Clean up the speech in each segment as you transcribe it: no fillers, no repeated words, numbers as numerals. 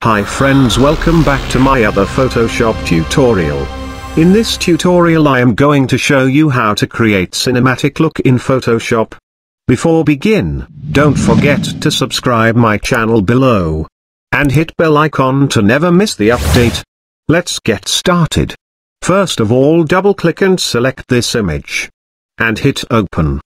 Hi friends, welcome back to my other Photoshop tutorial. In this tutorial I am going to show you how to create cinematic look in Photoshop. Before begin, don't forget to subscribe my channel below. And hit bell icon to never miss the update. Let's get started. First of all, double click and select this image. And hit open.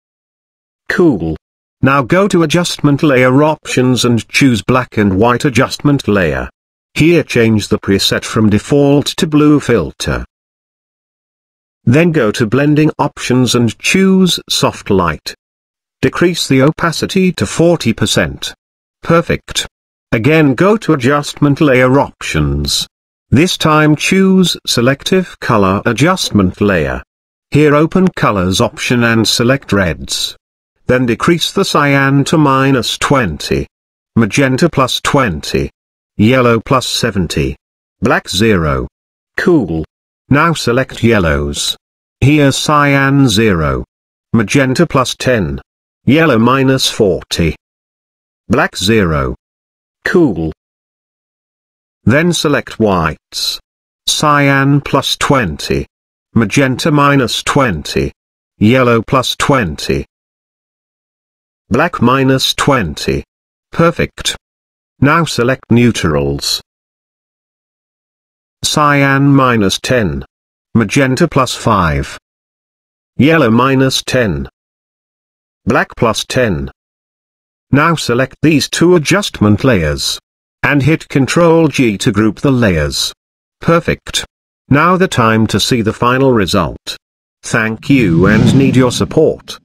Cool. Now go to Adjustment Layer Options and choose Black and White Adjustment Layer. Here change the preset from default to blue filter. Then go to Blending Options and choose Soft Light. Decrease the opacity to 40%. Perfect. Again go to Adjustment Layer Options. This time choose Selective Color Adjustment Layer. Here open Colors option and select Reds. Then decrease the cyan to -20. Magenta +20. Yellow +70. Black 0. Cool. Now select yellows. Here cyan 0. Magenta +10. Yellow -40. Black 0. Cool. Then select whites. Cyan +20. Magenta -20. Yellow +20. Black -20. Perfect. Now select neutrals. Cyan -10. Magenta +5. Yellow -10. Black +10. Now select these two adjustment layers. And hit Ctrl G to group the layers. Perfect. Now the time to see the final result. Thank you and need your support.